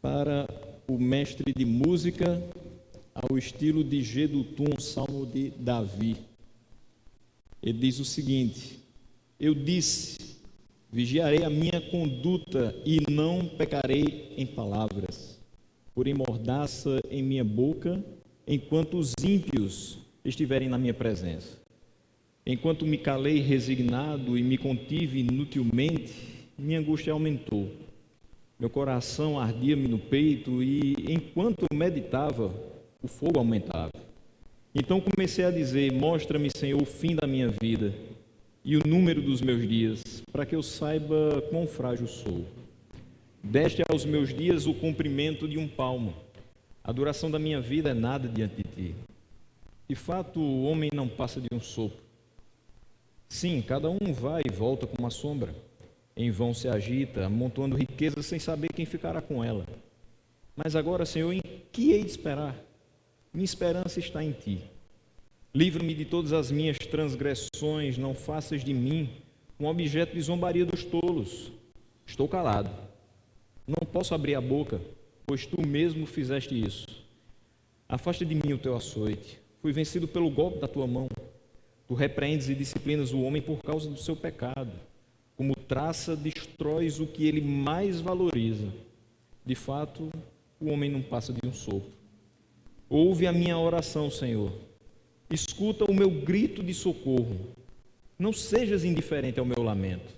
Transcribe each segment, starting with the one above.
para o mestre de música ao estilo de Jedutum, um salmo de Davi. Ele diz o seguinte: eu disse, vigiarei a minha conduta e não pecarei em palavras, porém mordaça em minha boca, enquanto os ímpios estiverem na minha presença. Enquanto me calei resignado e me contive inutilmente, minha angústia aumentou. Meu coração ardia-me no peito e, enquanto eu meditava, o fogo aumentava. Então comecei a dizer: mostra-me, Senhor, o fim da minha vida e o número dos meus dias, para que eu saiba quão frágil sou. Deste aos meus dias o comprimento de um palmo. A duração da minha vida é nada diante de ti. De fato, o homem não passa de um sopro. Sim, cada um vai e volta como uma sombra. Em vão se agita, amontoando riquezas sem saber quem ficará com ela. Mas agora, Senhor, em que hei de esperar? Minha esperança está em ti. Livra-me de todas as minhas transgressões, não faças de mim um objeto de zombaria dos tolos. Estou calado. Não posso abrir a boca, pois tu mesmo fizeste isso. Afasta de mim o teu açoite. Fui vencido pelo golpe da tua mão. Tu repreendes e disciplinas o homem por causa do seu pecado. Como traça, destróis o que ele mais valoriza. De fato, o homem não passa de um sopro. Ouve a minha oração, Senhor. Escuta o meu grito de socorro. Não sejas indiferente ao meu lamento,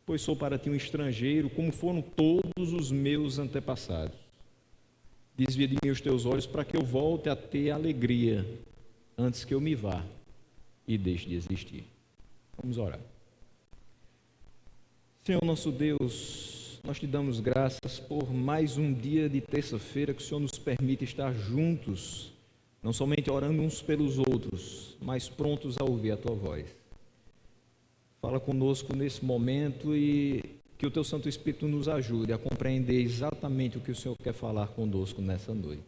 pois sou para ti um estrangeiro, como foram todos os meus antepassados. Desvia de mim os teus olhos para que eu volte a ter alegria antes que eu me vá e deixe de existir. Vamos orar. Senhor nosso Deus, nós te damos graças por mais um dia de terça-feira que o Senhor nos permite estar juntos, não somente orando uns pelos outros, mas prontos a ouvir a tua voz. Fala conosco nesse momento e que o teu Santo Espírito nos ajude a compreender exatamente o que o Senhor quer falar conosco nessa noite.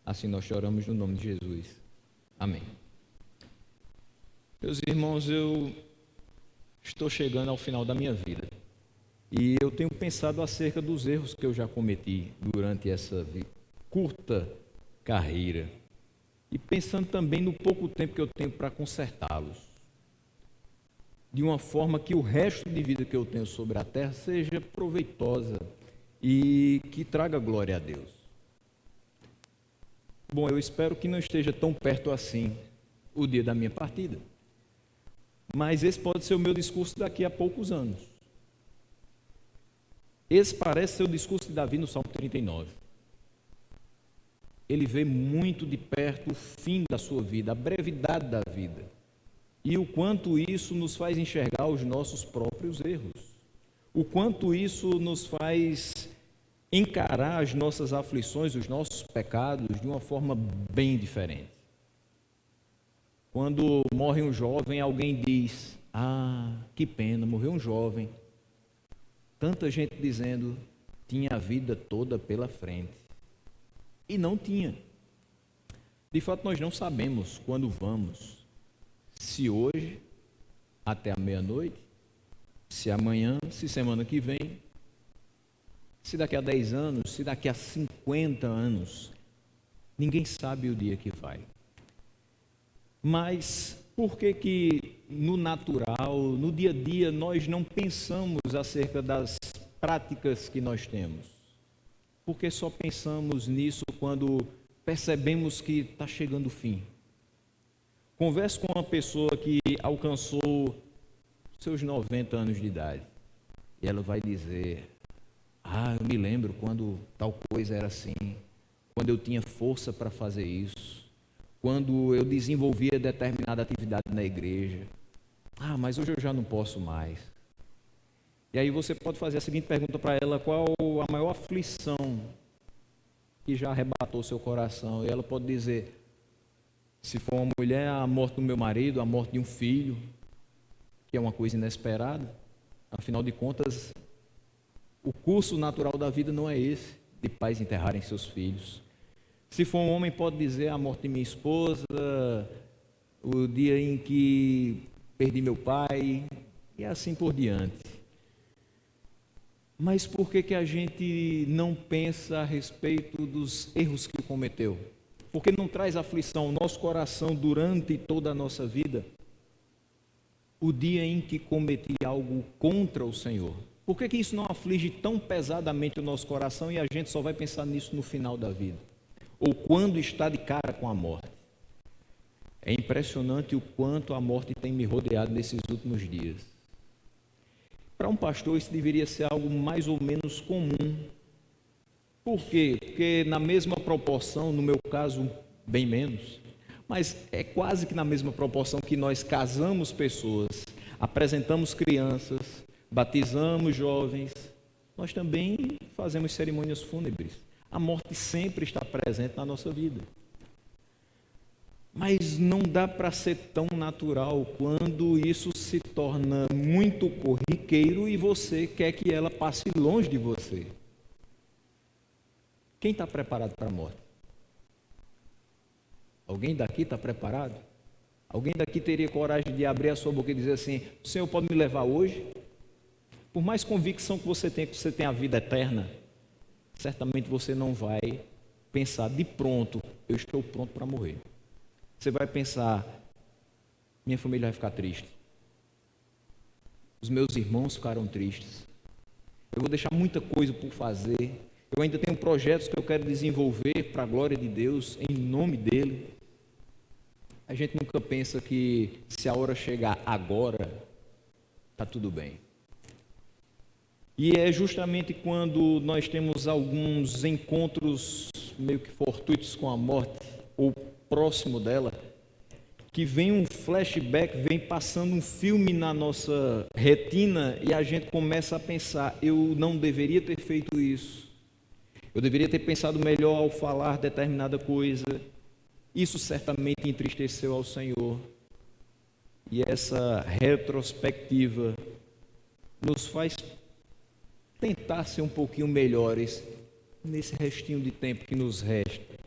Assim nós te oramos no nome de Jesus. Amém. Meus irmãos, eu estou chegando ao final da minha vida e eu tenho pensado acerca dos erros que eu já cometi durante essa curta carreira e pensando também no pouco tempo que eu tenho para consertá-los, de uma forma que o resto de vida que eu tenho sobre a terra seja proveitosa e que traga glória a Deus. Bom, eu espero que não esteja tão perto assim o dia da minha partida, mas esse pode ser o meu discurso daqui a poucos anos. Esse parece ser o discurso de Davi no Salmo 39. Ele vê muito de perto o fim da sua vida, a brevidade da vida, e o quanto isso nos faz enxergar os nossos próprios erros, o quanto isso nos faz encarar as nossas aflições, os nossos pecados de uma forma bem diferente. Quando morre um jovem, alguém diz: ah, que pena, morreu um jovem. Tanta gente dizendo, tinha a vida toda pela frente. E não tinha. De fato, nós não sabemos quando vamos. Se hoje, até a meia-noite, se amanhã, se semana que vem, se daqui a 10 anos, se daqui a 50 anos. Ninguém sabe o dia que vai. Mas por que no natural, no dia a dia, nós não pensamos acerca das práticas que nós temos? Porque só pensamos nisso quando percebemos que está chegando o fim. Converse com uma pessoa que alcançou seus 90 anos de idade e ela vai dizer: ah, eu me lembro quando tal coisa era assim, quando eu tinha força para fazer isso, quando eu desenvolvia determinada atividade na igreja. Ah, mas hoje eu já não posso mais. E aí você pode fazer a seguinte pergunta para ela: qual a maior aflição que já arrebatou seu coração? E ela pode dizer, se for uma mulher, a morte do meu marido, a morte de um filho, que é uma coisa inesperada. Afinal de contas, o curso natural da vida não é esse, de pais enterrarem seus filhos. Se for um homem, pode dizer a morte de minha esposa, o dia em que perdi meu pai, e assim por diante. Mas por que a gente não pensa a respeito dos erros que cometeu? Por que não traz aflição ao nosso coração durante toda a nossa vida? O dia em que cometi algo contra o Senhor. Por que isso não aflige tão pesadamente o nosso coração e a gente só vai pensar nisso no final da vida? Ou quando está de cara com a morte? É impressionante o quanto a morte tem me rodeado nesses últimos dias. Para um pastor isso deveria ser algo mais ou menos comum. Por quê? Porque na mesma proporção, no meu caso, bem menos, mas é quase que na mesma proporção que nós casamos pessoas, apresentamos crianças, batizamos jovens, nós também fazemos cerimônias fúnebres. A morte sempre está presente na nossa vida. Mas não dá para ser tão natural quando isso se torna muito corriqueiro e você quer que ela passe longe de você. Quem está preparado para a morte? Alguém daqui está preparado? Alguém daqui teria coragem de abrir a sua boca e dizer assim: o Senhor pode me levar hoje? Por mais convicção que você tenha a vida eterna, certamente você não vai pensar de pronto, eu estou pronto para morrer. Você vai pensar, minha família vai ficar triste. Os meus irmãos ficaram tristes. Eu vou deixar muita coisa por fazer. Eu ainda tenho projetos que eu quero desenvolver para a glória de Deus, em nome dEle. A gente nunca pensa que se a hora chegar agora, está tudo bem. E é justamente quando nós temos alguns encontros meio que fortuitos com a morte, ou próximo dela, que vem um flashback, vem passando um filme na nossa retina e a gente começa a pensar: eu não deveria ter feito isso, eu deveria ter pensado melhor ao falar determinada coisa. Isso certamente entristeceu ao Senhor. E essa retrospectiva nos faz tentar ser um pouquinho melhores nesse restinho de tempo que nos resta.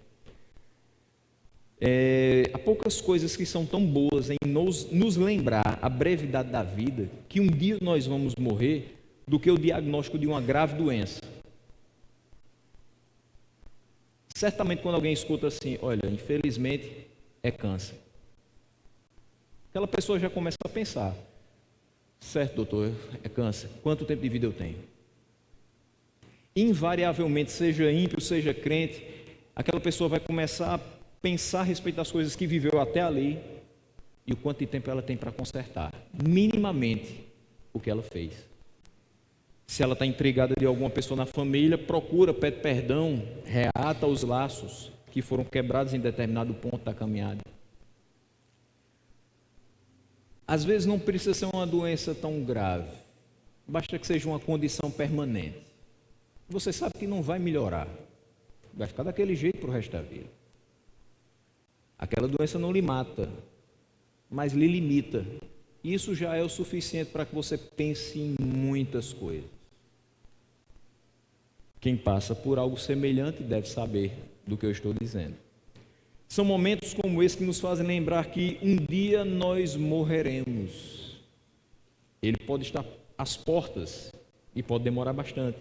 Há poucas coisas que são tão boas em nos lembrar a brevidade da vida, que um dia nós vamos morrer, do que o diagnóstico de uma grave doença. Certamente quando alguém escuta assim: olha, infelizmente é câncer, aquela pessoa já começa a pensar: certo, doutor, é câncer, quanto tempo de vida eu tenho? Invariavelmente, seja ímpio, seja crente, aquela pessoa vai começar a pensar a respeito das coisas que viveu até ali e o quanto de tempo ela tem para consertar, minimamente, o que ela fez. Se ela está intrigada de alguma pessoa na família, procura, pede perdão, reata os laços que foram quebrados em determinado ponto da caminhada. Às vezes não precisa ser uma doença tão grave, basta que seja uma condição permanente. Você sabe que não vai melhorar, vai ficar daquele jeito para o resto da vida. Aquela doença não lhe mata, mas lhe limita. Isso já é o suficiente para que você pense em muitas coisas. Quem passa por algo semelhante deve saber do que eu estou dizendo. São momentos como esse que nos fazem lembrar que um dia nós morreremos. Ele pode estar às portas e pode demorar bastante.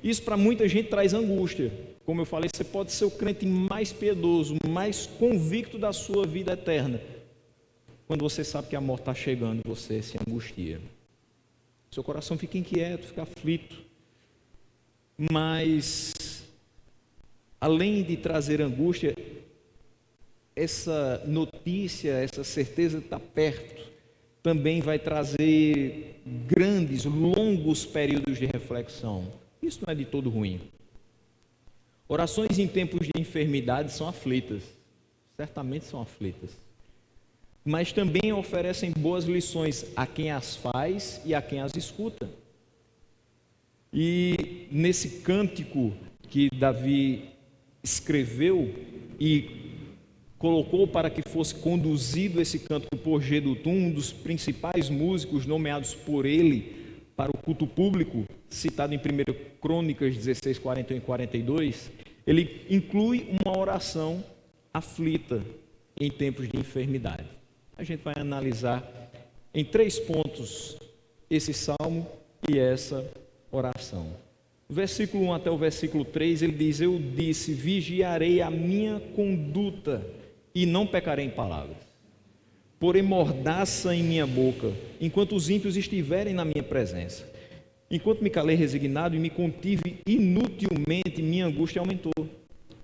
Isso para muita gente traz angústia. Como eu falei, você pode ser o crente mais piedoso, mais convicto da sua vida eterna. Quando você sabe que a morte está chegando, você se angustia. Seu coração fica inquieto, fica aflito. Mas, além de trazer angústia, essa notícia, essa certeza de estar perto, também vai trazer grandes, longos períodos de reflexão. Isso não é de todo ruim. Orações em tempos de enfermidade são aflitas, certamente são aflitas, mas também oferecem boas lições a quem as faz e a quem as escuta. E nesse cântico que Davi escreveu e colocou para que fosse conduzido esse cântico por Jedutum, um dos principais músicos nomeados por ele para o culto público, citado em 1 Crônicas 16, 41 e 42, ele inclui uma oração aflita em tempos de enfermidade. A gente vai analisar em 3 pontos esse salmo e essa oração. No versículo 1 até o versículo 3, ele diz: eu disse, vigiarei a minha conduta e não pecarei em palavras. Porém mordaça em minha boca, enquanto os ímpios estiverem na minha presença. Enquanto me calei resignado e me contive inutilmente, minha angústia aumentou.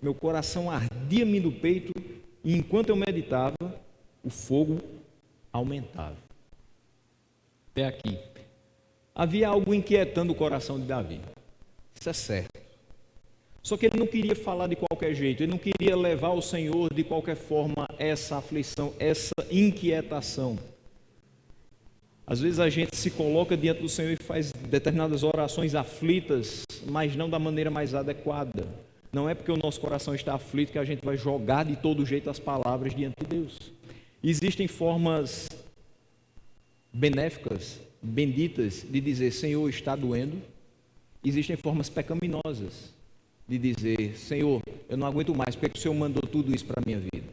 Meu coração ardia-me do peito, e enquanto eu meditava, o fogo aumentava. Até aqui. Havia algo inquietando o coração de Davi. Isso é certo. Só que ele não queria falar de qualquer jeito, ele não queria levar ao Senhor de qualquer forma essa aflição, essa inquietação. Às vezes a gente se coloca diante do Senhor e faz determinadas orações aflitas, mas não da maneira mais adequada. Não é porque o nosso coração está aflito que a gente vai jogar de todo jeito as palavras diante de Deus. Existem formas benéficas, benditas, de dizer: Senhor, está doendo. Existem formas pecaminosas de dizer: Senhor, eu não aguento mais, porque o Senhor mandou tudo isso para a minha vida.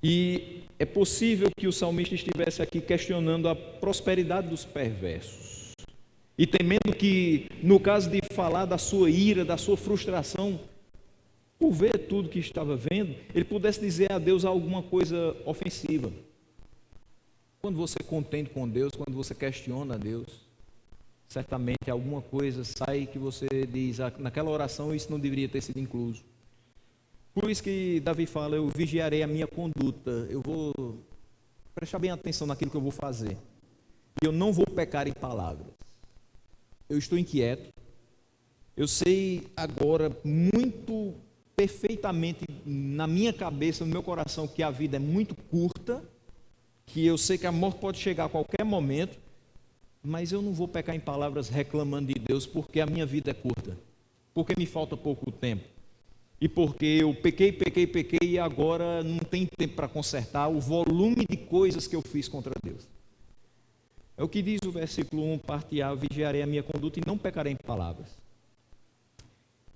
E é possível que o salmista estivesse aqui questionando a prosperidade dos perversos e temendo que, no caso de falar da sua ira, da sua frustração, por ver tudo que estava vendo, ele pudesse dizer a Deus alguma coisa ofensiva. Quando você contende com Deus, quando você questiona a Deus, certamente alguma coisa sai que você diz: naquela oração isso não deveria ter sido incluso. Por isso que Davi fala: eu vigiarei a minha conduta, eu vou prestar bem atenção naquilo que eu vou fazer, e eu não vou pecar em palavras. Eu estou inquieto, eu sei agora muito perfeitamente na minha cabeça, no meu coração, que a vida é muito curta, que eu sei que a morte pode chegar a qualquer momento, mas eu não vou pecar em palavras reclamando de Deus porque a minha vida é curta, porque me falta pouco tempo, e porque eu pequei e agora não tem tempo para consertar o volume de coisas que eu fiz contra Deus. É o que diz o versículo 1, parte A: vigiarei a minha conduta e não pecarei em palavras.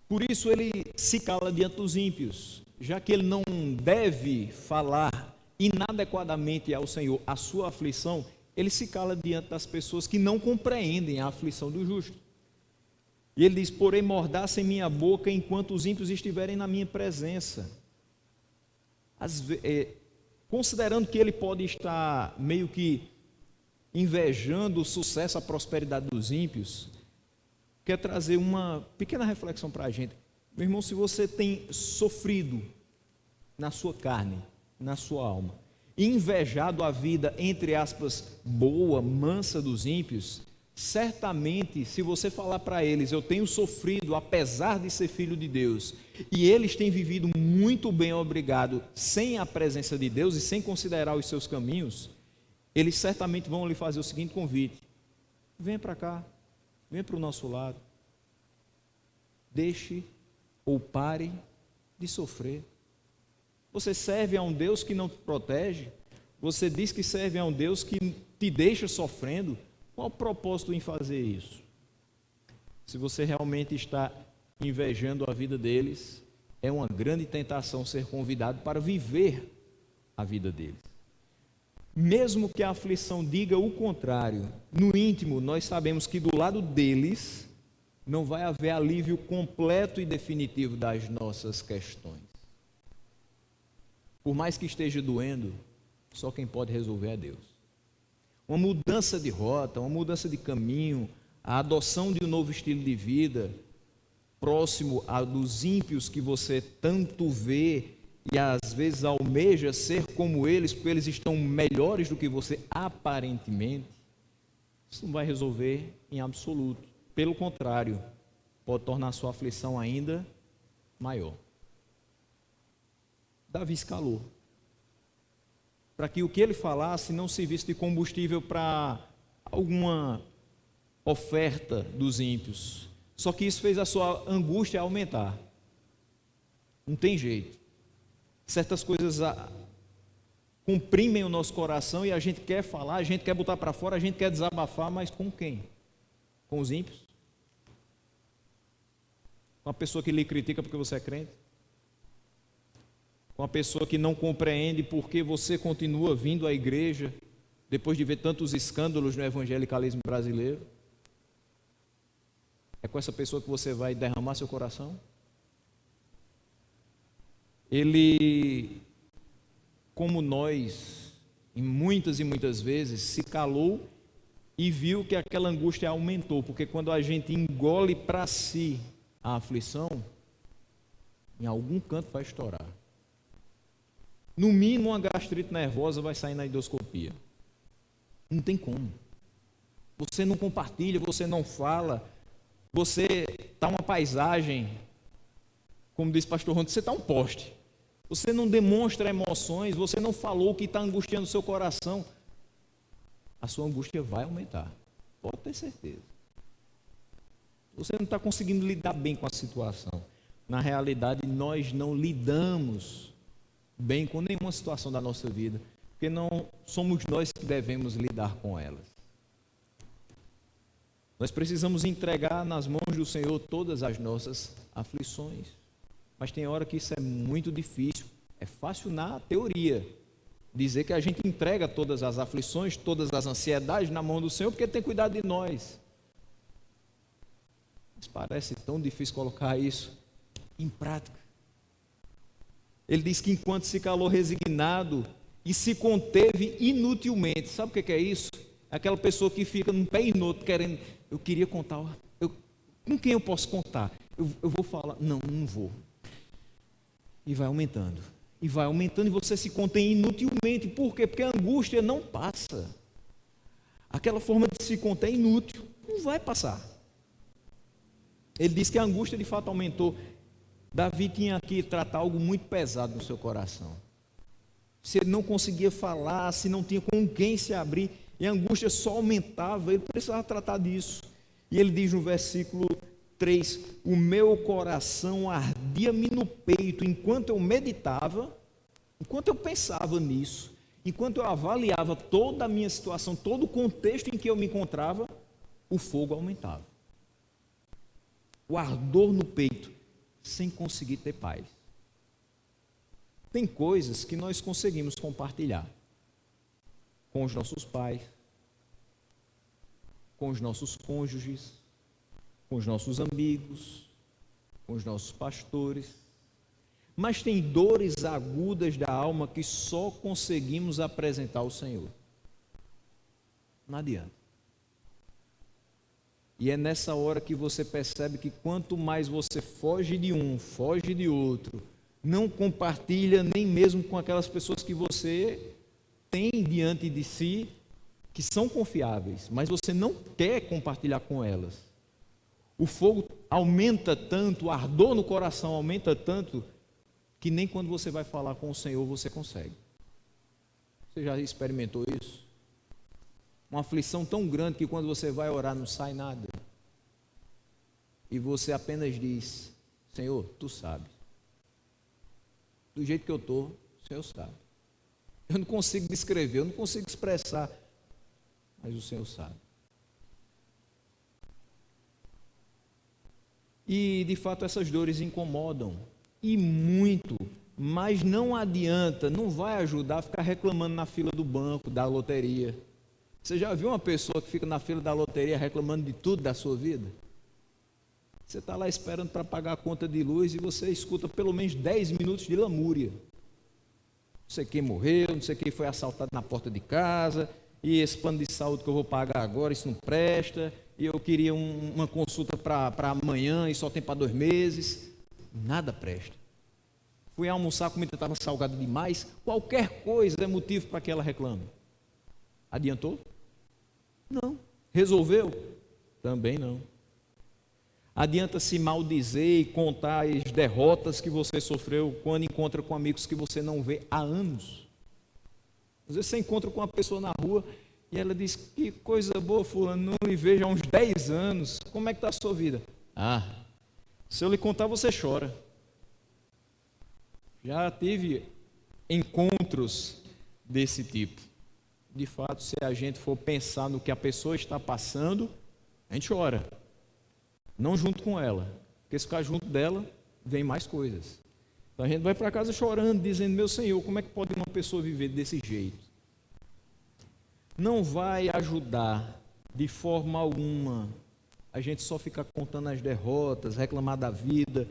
Por isso ele se cala diante dos ímpios, já que ele não deve falar inadequadamente ao Senhor a sua aflição, ele se cala diante das pessoas que não compreendem a aflição do justo. E ele diz: porém mordaça em minha boca enquanto os ímpios estiverem na minha presença. Considerando que ele pode estar meio que invejando o sucesso, a prosperidade dos ímpios, quer trazer uma pequena reflexão para a gente. Meu irmão, se você tem sofrido na sua carne, na sua alma, invejado a vida, entre aspas, boa, mansa dos ímpios, certamente, se você falar para eles: eu tenho sofrido apesar de ser filho de Deus, e eles têm vivido muito bem, obrigado, sem a presença de Deus e sem considerar os seus caminhos, eles certamente vão lhe fazer o seguinte convite: venha para cá, venha para o nosso lado, deixe ou pare de sofrer. Você serve a um Deus que não te protege, você diz que serve a um Deus que te deixa sofrendo. Qual o propósito em fazer isso? Se você realmente está invejando a vida deles, é uma grande tentação ser convidado para viver a vida deles. Mesmo que a aflição diga o contrário, no íntimo nós sabemos que do lado deles não vai haver alívio completo e definitivo das nossas questões. Por mais que esteja doendo, só quem pode resolver é Deus. Uma mudança de rota, uma mudança de caminho, a adoção de um novo estilo de vida, próximo a dos ímpios que você tanto vê e às vezes almeja ser como eles, porque eles estão melhores do que você aparentemente, isso não vai resolver em absoluto. Pelo contrário, pode tornar a sua aflição ainda maior. Davi se calou, para que o que ele falasse não servisse de combustível para alguma oferta dos ímpios. Só que isso fez a sua angústia aumentar. Não tem jeito. Certas coisas comprimem o nosso coração e a gente quer falar, a gente quer botar para fora, a gente quer desabafar, mas com quem? Com os ímpios? Com a pessoa que lhe critica porque você é crente? Com a pessoa que não compreende porque você continua vindo à igreja depois de ver tantos escândalos no evangelicalismo brasileiro? É com essa pessoa que você vai derramar seu coração? Ele, como nós, em muitas e muitas vezes, se calou e viu que aquela angústia aumentou, porque quando a gente engole para si a aflição, em algum canto vai estourar. No mínimo, uma gastrite nervosa vai sair na endoscopia. Não tem como. Você não compartilha, você não fala, você está uma paisagem, como disse o pastor Ronto, você está um poste. Você não demonstra emoções, você não falou o que está angustiando o seu coração. A sua angústia vai aumentar, pode ter certeza. Você não está conseguindo lidar bem com a situação. Na realidade, nós não lidamos bem com nenhuma situação da nossa vida, porque não somos nós que devemos lidar com elas. Nós precisamos entregar nas mãos do Senhor todas as nossas aflições. Mas tem hora que isso é muito difícil. É fácil na teoria dizer que a gente entrega todas as aflições, todas as ansiedades na mão do Senhor, porque Ele tem cuidado de nós. Mas parece tão difícil colocar isso em prática. Ele diz que enquanto se calou resignado e se conteve inutilmente. Sabe o que é isso? Aquela pessoa que fica num pé e no outro querendo, eu queria contar, com quem eu posso contar? Eu vou falar, não vou. E vai aumentando, e você se contém inutilmente. Por quê? Porque a angústia não passa. Aquela forma de se conter é inútil, não vai passar. Ele diz que a angústia de fato aumentou. Davi tinha que tratar algo muito pesado no seu coração. Se ele não conseguia falar, se não tinha com quem se abrir, e a angústia só aumentava, ele precisava tratar disso. E ele diz no versículo 3, o meu coração ardia-me no peito, enquanto eu meditava, enquanto eu pensava nisso, enquanto eu avaliava toda a minha situação, todo o contexto em que eu me encontrava, o fogo aumentava. O ardor no peito, sem conseguir ter paz. Tem coisas que nós conseguimos compartilhar com os nossos pais, com os nossos cônjuges, com os nossos amigos, com os nossos pastores, mas tem dores agudas da alma que só conseguimos apresentar ao Senhor. Não adianta. E é nessa hora que você percebe que quanto mais você foge de um, foge de outro, não compartilha nem mesmo com aquelas pessoas que você tem diante de si, que são confiáveis, mas você não quer compartilhar com elas. O fogo aumenta tanto, o ardor no coração aumenta tanto, que nem quando você vai falar com o Senhor você consegue. Você já experimentou isso? Uma aflição tão grande que quando você vai orar não sai nada. E você apenas diz, Senhor, Tu sabes. Do jeito que eu estou, o Senhor sabe. Eu não consigo descrever, eu não consigo expressar, mas o Senhor sabe. E de fato essas dores incomodam, e muito, mas não adianta, não vai ajudar a ficar reclamando na fila do banco, da loteria. Você já viu uma pessoa que fica na fila da loteria reclamando de tudo da sua vida? Você está lá esperando para pagar a conta de luz e você escuta pelo menos 10 minutos de lamúria. Não sei quem morreu, não sei quem foi assaltado na porta de casa, e esse plano de saúde que eu vou pagar agora, isso não presta, e eu queria uma consulta para amanhã e só tem para 2 meses. Nada presta. Fui almoçar, a comida estava salgada demais, qualquer coisa é motivo para que ela reclame. Adiantou? Não. Resolveu? Também não. Adianta se maldizer e contar as derrotas que você sofreu quando encontra com amigos que você não vê há anos. Às vezes você encontra com uma pessoa na rua e ela diz, que coisa boa, fulano, não lhe vejo há uns 10 anos, como é que está a sua vida? Ah, se eu lhe contar você chora. Já tive encontros desse tipo. De fato, se a gente for pensar no que a pessoa está passando, a gente chora. Não junto com ela, porque se ficar junto dela, vem mais coisas. Então a gente vai para casa chorando, dizendo, meu Senhor, como é que pode uma pessoa viver desse jeito? Não vai ajudar de forma alguma a gente só ficar contando as derrotas, reclamar da vida.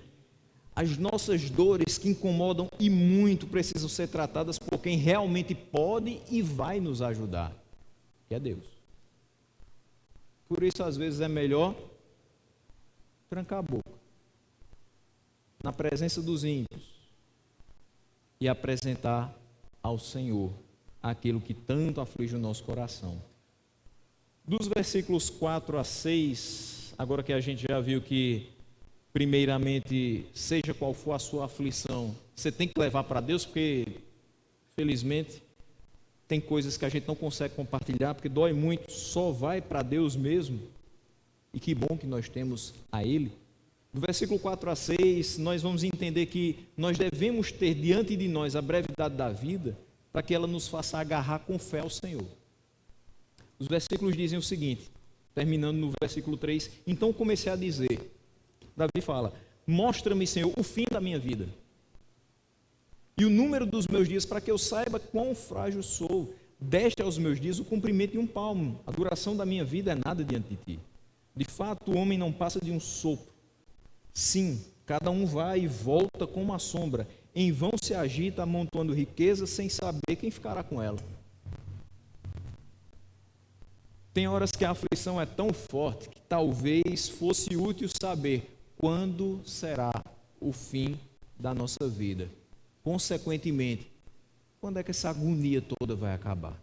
As nossas dores que incomodam e muito precisam ser tratadas por quem realmente pode e vai nos ajudar, que é Deus. Por isso, às vezes, é melhor trancar a boca na presença dos ímpios e apresentar ao Senhor aquilo que tanto aflige o nosso coração. Dos versículos 4 a 6, agora que a gente já viu que, primeiramente, seja qual for a sua aflição, você tem que levar para Deus, porque, felizmente, tem coisas que a gente não consegue compartilhar, porque dói muito, só vai para Deus mesmo. E que bom que nós temos a Ele. Do versículo 4 a 6, nós vamos entender que nós devemos ter diante de nós a brevidade da vida, para que ela nos faça agarrar com fé ao Senhor. Os versículos dizem o seguinte, terminando no versículo 3, então comecei a dizer, Davi fala, mostra-me, Senhor, o fim da minha vida e o número dos meus dias, para que eu saiba quão frágil sou. Deste aos meus dias o comprimento de um palmo, a duração da minha vida é nada diante de ti. De fato, o homem não passa de um sopro. Sim, cada um vai e volta como uma sombra, em vão se agita, amontoando riqueza, sem saber quem ficará com ela. Tem horas que a aflição é tão forte que talvez fosse útil saber quando será o fim da nossa vida. Consequentemente, quando é que essa agonia toda vai acabar?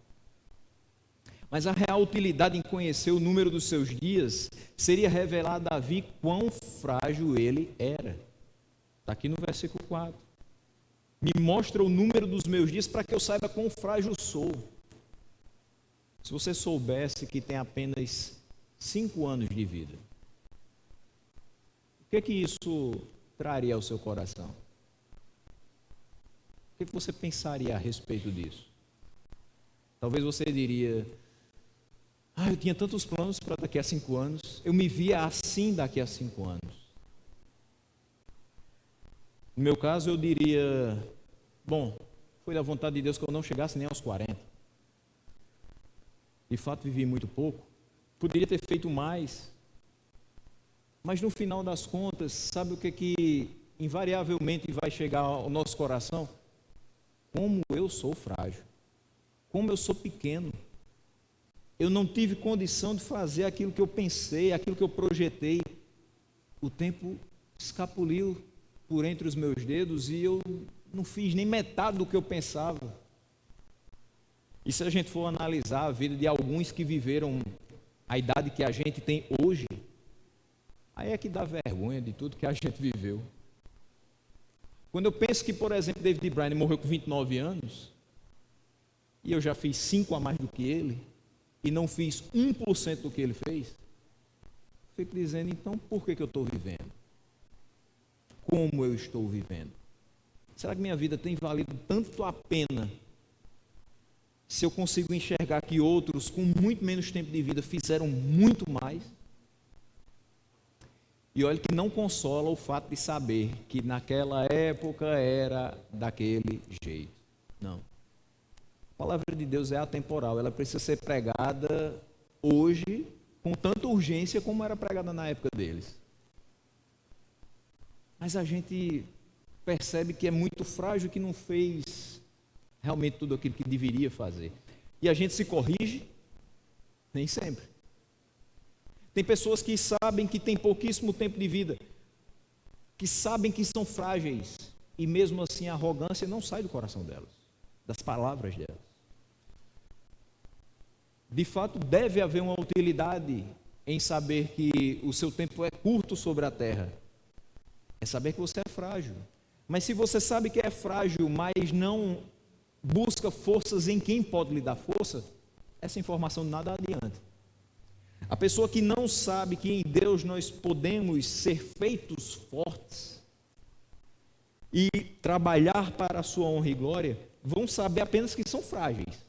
Mas a real utilidade em conhecer o número dos seus dias seria revelar a Davi quão frágil ele era. Está aqui no versículo 4. Me mostra o número dos meus dias para que eu saiba quão frágil sou. Se você soubesse que tem apenas 5 anos de vida, o que isso traria ao seu coração? O que você pensaria a respeito disso? Talvez você diria, eu tinha tantos planos para daqui a 5 anos, eu me via assim daqui a 5 anos. No meu caso, eu diria, foi da vontade de Deus que eu não chegasse nem aos 40. De fato, vivi muito pouco, poderia ter feito mais, mas no final das contas, sabe o que invariavelmente vai chegar ao nosso coração? Como eu sou frágil, como eu sou pequeno, eu não tive condição de fazer aquilo que eu pensei, aquilo que eu projetei. O tempo escapuliu por entre os meus dedos e eu não fiz nem metade do que eu pensava. E se a gente for analisar a vida de alguns que viveram a idade que a gente tem hoje, aí é que dá vergonha de tudo que a gente viveu. Quando eu penso que, por exemplo, David Bryan morreu com 29 anos, e eu já fiz 5 a mais do que ele, e não fiz 1% do que ele fez, fico dizendo, então, por que eu estou vivendo? Como eu estou vivendo? Será que minha vida tem valido tanto a pena, se eu consigo enxergar que outros, com muito menos tempo de vida, fizeram muito mais? E olha que não consola o fato de saber que naquela época era daquele jeito. Não. A palavra de Deus é atemporal, ela precisa ser pregada hoje com tanta urgência como era pregada na época deles. Mas a gente percebe que é muito frágil, que não fez realmente tudo aquilo que deveria fazer. E a gente se corrige? Nem sempre. Tem pessoas que sabem que têm pouquíssimo tempo de vida, que sabem que são frágeis, e mesmo assim a arrogância não sai do coração delas, das palavras delas. De fato, deve haver uma utilidade em saber que o seu tempo é curto sobre a terra. É saber que você é frágil. Mas se você sabe que é frágil, mas não busca forças em quem pode lhe dar força, essa informação nada adianta. A pessoa que não sabe que em Deus nós podemos ser feitos fortes e trabalhar para a sua honra e glória, vão saber apenas que são frágeis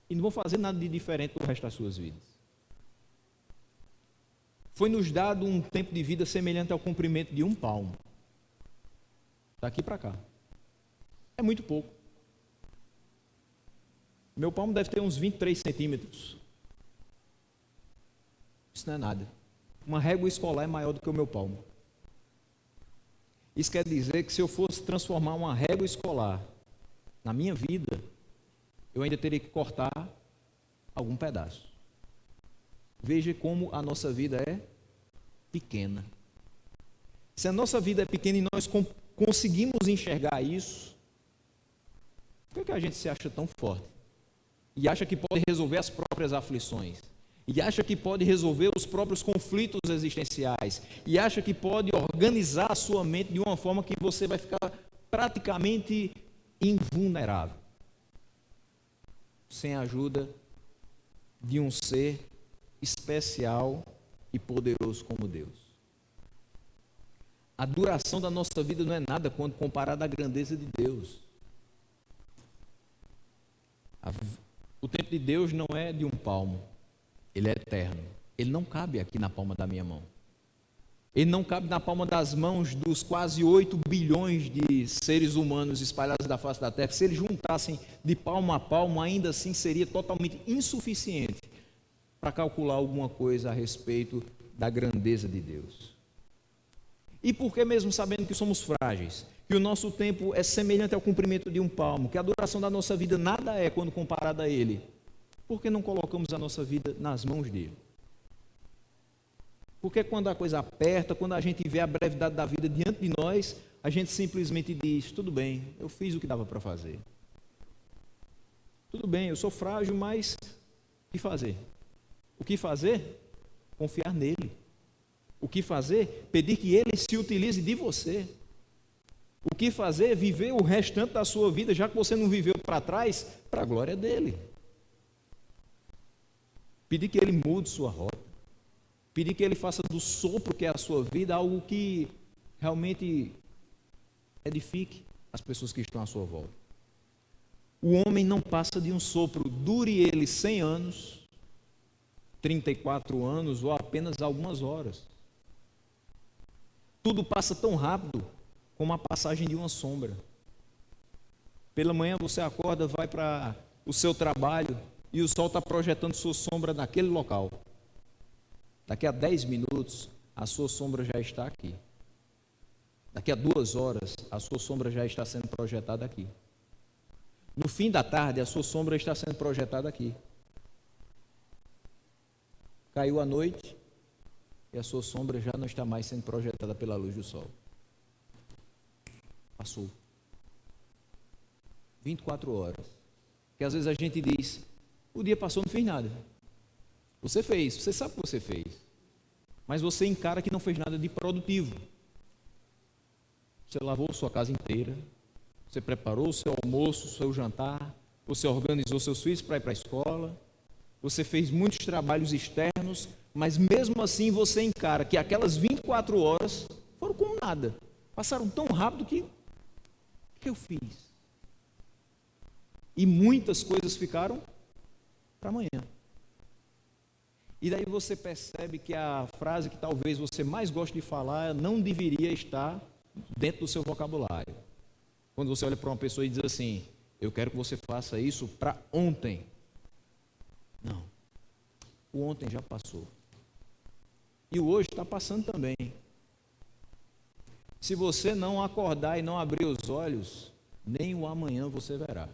e não vão fazer nada de diferente do resto das suas vidas. Foi-nos dado um tempo de vida semelhante ao comprimento de um palmo. Daqui para cá. É muito pouco. Meu palmo deve ter uns 23 centímetros. Isso não é nada. uma régua escolar é maior do que o meu palmo. Isso quer dizer que se eu fosse transformar uma régua escolar na minha vida, eu ainda teria que cortar algum pedaço. Veja como a nossa vida é pequena. Se a nossa vida é pequena e nós conseguimos enxergar isso, por que a gente se acha tão forte? E acha que pode resolver as próprias aflições? E acha que pode resolver os próprios conflitos existenciais? E acha que pode organizar a sua mente de uma forma que você vai ficar praticamente invulnerável, sem a ajuda de um ser especial e poderoso como Deus. A duração da nossa vida não é nada quando comparada à grandeza de Deus. O tempo de Deus não é de um palmo, ele é eterno. Ele não cabe aqui na palma da minha mão. Ele não cabe na palma das mãos dos quase 8 bilhões de seres humanos espalhados da face da terra. Se eles juntassem de palmo a palmo, ainda assim seria totalmente insuficiente para calcular alguma coisa a respeito da grandeza de Deus. E por que, mesmo sabendo que somos frágeis, que o nosso tempo é semelhante ao comprimento de um palmo, que a duração da nossa vida nada é quando comparada a Ele, por que não colocamos a nossa vida nas mãos dele? Porque quando a coisa aperta, quando a gente vê a brevidade da vida diante de nós, a gente simplesmente diz: tudo bem, eu fiz o que dava para fazer. Tudo bem, eu sou frágil, mas o que fazer? O que fazer? Confiar nele. O que fazer? Pedir que ele se utilize de você. O que fazer? Viver o restante da sua vida, já que você não viveu para trás, para a glória dele. Pedir que ele mude sua rota. Pedir que ele faça do sopro que é a sua vida algo que realmente edifique as pessoas que estão à sua volta. O homem não passa de um sopro, dure ele 100 anos, 34 anos ou apenas algumas horas. Tudo passa tão rápido como a passagem de uma sombra. Pela manhã você acorda, vai para o seu trabalho e o sol está projetando sua sombra naquele local. Daqui a 10 minutos, a sua sombra já está aqui. Daqui a 2 horas, a sua sombra já está sendo projetada aqui. No fim da tarde, a sua sombra está sendo projetada aqui. Caiu a noite e a sua sombra já não está mais sendo projetada pela luz do sol. Passou. 24 horas. Que às vezes a gente diz: o dia passou, não fez nada. Você fez, você sabe o que você fez, mas você encara que não fez nada de produtivo. Você lavou sua casa inteira, você preparou o seu almoço, o seu jantar, você organizou seus filhos para ir para a escola, você fez muitos trabalhos externos, mas mesmo assim você encara que aquelas 24 horas foram como nada, passaram tão rápido que o que eu fiz? E muitas coisas ficaram para amanhã. E daí você percebe que a frase que talvez você mais goste de falar não deveria estar dentro do seu vocabulário. Quando você olha para uma pessoa e diz assim: eu quero que você faça isso para ontem. Não. O ontem já passou. E o hoje está passando também. Se você não acordar e não abrir os olhos, nem o amanhã você verá.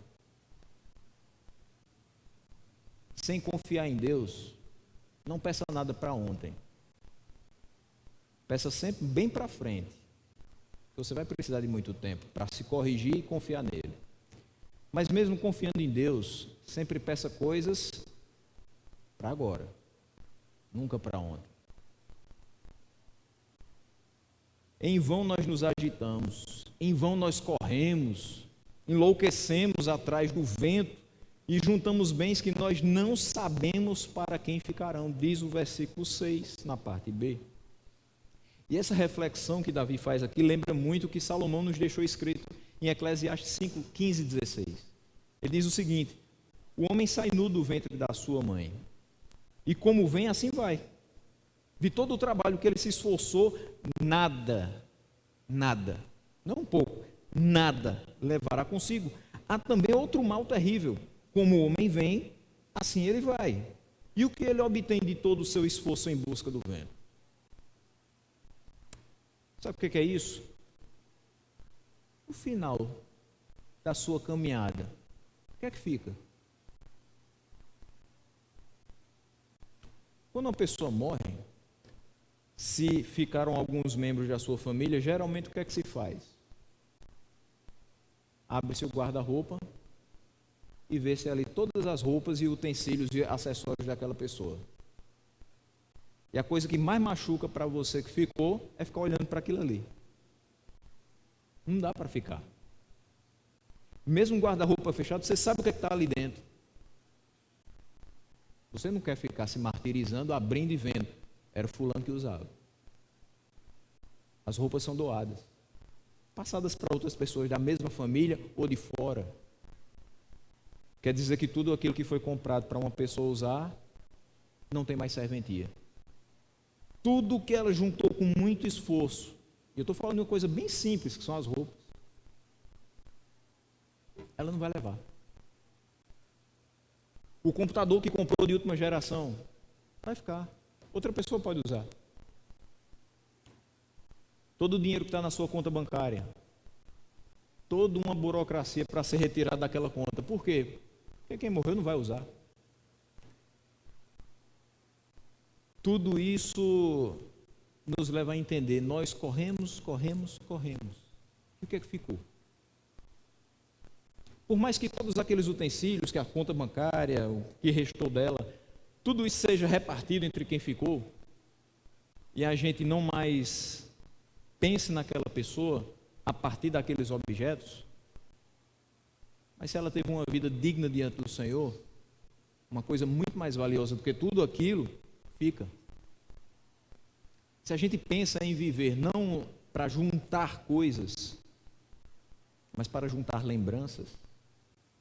Sem confiar em Deus, não peça nada para ontem. Peça sempre bem para frente. Você vai precisar de muito tempo para se corrigir e confiar nele. Mas mesmo confiando em Deus, sempre peça coisas para agora, nunca para ontem. Em vão nós nos agitamos, em vão nós corremos, enlouquecemos atrás do vento e juntamos bens que nós não sabemos para quem ficarão, diz o versículo 6, na parte B. E essa reflexão que Davi faz aqui lembra muito o que Salomão nos deixou escrito em Eclesiastes 5, 15 e 16. Ele diz o seguinte: o homem sai nu do ventre da sua mãe, e como vem, assim vai. De todo o trabalho que ele se esforçou, nada, não um pouco, nada levará consigo. Há também outro mal terrível: como o homem vem, assim ele vai. E o que ele obtém de todo o seu esforço em busca do vento? Sabe o que é isso? No final da sua caminhada, o que é que fica? Quando uma pessoa morre, se ficaram alguns membros da sua família, geralmente o que é que se faz? Abre-se o guarda-roupa e vê-se ali todas as roupas e utensílios e acessórios daquela pessoa. E a coisa que mais machuca para você que ficou é ficar olhando para aquilo ali. Não dá para ficar. Mesmo guarda-roupa fechado, você sabe o que está ali dentro. Você não quer ficar se martirizando, abrindo e vendo. Era fulano que usava. As roupas são doadas, passadas para outras pessoas da mesma família ou de fora. Quer dizer que tudo aquilo que foi comprado para uma pessoa usar não tem mais serventia. Tudo que ela juntou com muito esforço, e eu estou falando de uma coisa bem simples, que são as roupas, ela não vai levar. O computador que comprou de última geração vai ficar. Outra pessoa pode usar. Todo o dinheiro que está na sua conta bancária, toda uma burocracia para ser retirado daquela conta. Por quê? Porque quem morreu não vai usar. Tudo isso nos leva a entender, nós corremos. E o que é que ficou? Por mais que todos aqueles utensílios, que a conta bancária, o que restou dela, tudo isso seja repartido entre quem ficou, e a gente não mais pense naquela pessoa a partir daqueles objetos, mas se ela teve uma vida digna diante do Senhor, uma coisa muito mais valiosa do que tudo aquilo, fica. Se a gente pensa em viver não para juntar coisas, mas para juntar lembranças,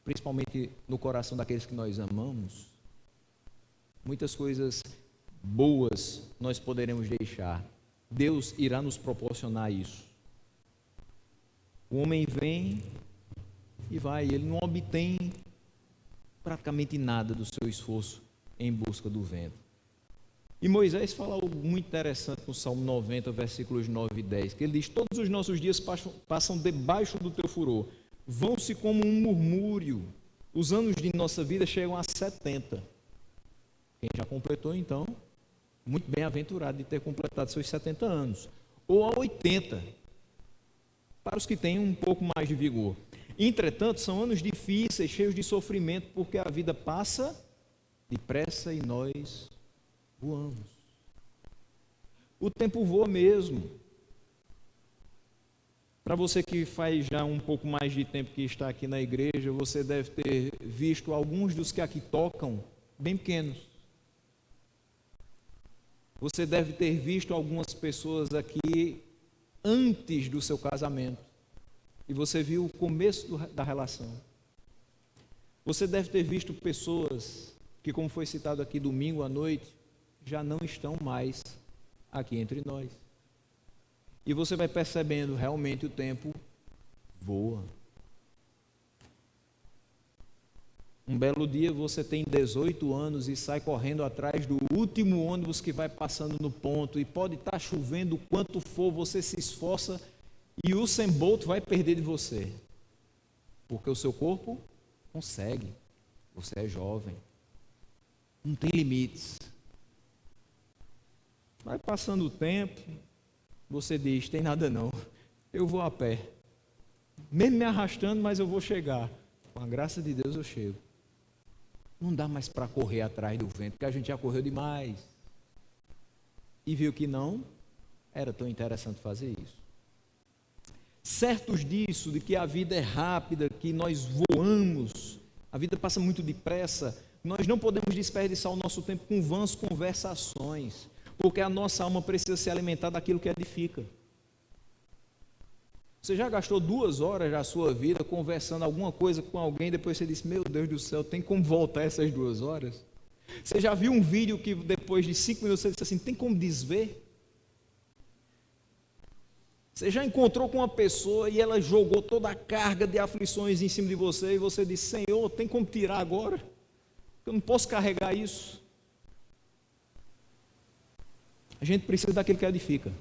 principalmente no coração daqueles que nós amamos, muitas coisas boas nós poderemos deixar. Deus irá nos proporcionar isso. O homem vem e vai, ele não obtém praticamente nada do seu esforço em busca do vento. E Moisés fala algo muito interessante no Salmo 90, versículos 9 e 10, que ele diz: todos os nossos dias passam debaixo do teu furor, vão-se como um murmúrio, os anos de nossa vida chegam a 70. Quem já completou, então, muito bem-aventurado de ter completado seus 70 anos, ou a 80, para os que têm um pouco mais de vigor. Entretanto, são anos difíceis, cheios de sofrimento, porque a vida passa depressa e nós voamos. O tempo voa mesmo. Para você que faz já um pouco mais de tempo que está aqui na igreja, você deve ter visto alguns dos que aqui tocam bem pequenos. Você deve ter visto algumas pessoas aqui antes do seu casamento. E você viu o começo da relação. Você deve ter visto pessoas que, como foi citado aqui domingo à noite, já não estão mais aqui entre nós. E você vai percebendo, realmente o tempo voa. Um belo dia você tem 18 anos e sai correndo atrás do último ônibus que vai passando no ponto, e pode estar chovendo o quanto for, você se esforça e o Usain Bolt vai perder de você. Porque o seu corpo consegue. Você é jovem. Não tem limites. Vai passando o tempo, você diz: tem nada não, eu vou a pé. Mesmo me arrastando, mas eu vou chegar. Com a graça de Deus eu chego. Não dá mais para correr atrás do vento, porque a gente já correu demais. E viu que não era tão interessante fazer isso. Certos disso, de que a vida é rápida, que nós voamos, a vida passa muito depressa, nós não podemos desperdiçar o nosso tempo com vãs conversações, porque a nossa alma precisa se alimentar daquilo que edifica. Você já gastou 2 horas da sua vida conversando alguma coisa com alguém, depois você disse: meu Deus do céu, tem como voltar essas 2 horas? Você já viu um vídeo que depois de 5 minutos você disse assim: tem como desver? Você já encontrou com uma pessoa e ela jogou toda a carga de aflições em cima de você e você disse: Senhor, tem como tirar agora? Eu não posso carregar isso. A gente precisa daquilo que edifica.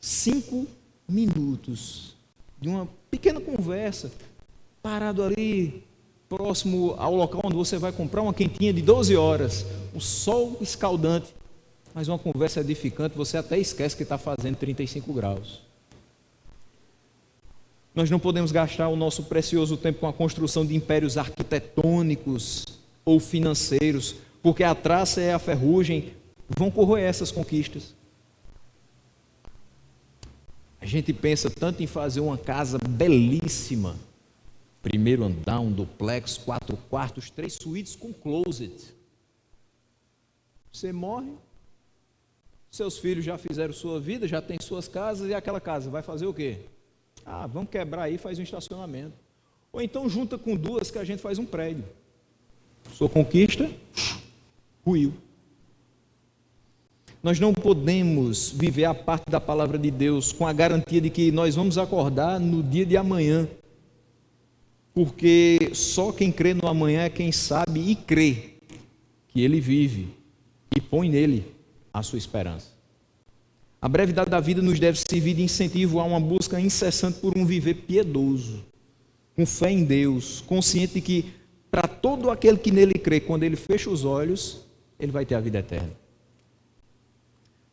5 minutos de uma pequena conversa, parado ali, próximo ao local onde você vai comprar uma quentinha de 12 horas, um sol escaldante, mas uma conversa edificante, você até esquece que está fazendo 35 graus. Nós não podemos gastar o nosso precioso tempo com a construção de impérios arquitetônicos ou financeiros, porque a traça e a ferrugem vão corroer essas conquistas. A gente pensa tanto em fazer uma casa belíssima, primeiro andar, um duplex, 4 quartos, 3 suítes com closet. Você morre, seus filhos já fizeram sua vida, já têm suas casas, e aquela casa vai fazer o quê? Vamos quebrar aí, faz um estacionamento. Ou então junta com 2 que a gente faz um prédio. Sua conquista, ruiu. Nós não podemos viver a parte da palavra de Deus com a garantia de que nós vamos acordar no dia de amanhã, porque só quem crê no amanhã é quem sabe e crê que Ele vive e põe nele a sua esperança. A brevidade da vida nos deve servir de incentivo a uma busca incessante por um viver piedoso, com fé em Deus, consciente de que para todo aquele que nele crê, quando ele fecha os olhos, ele vai ter a vida eterna.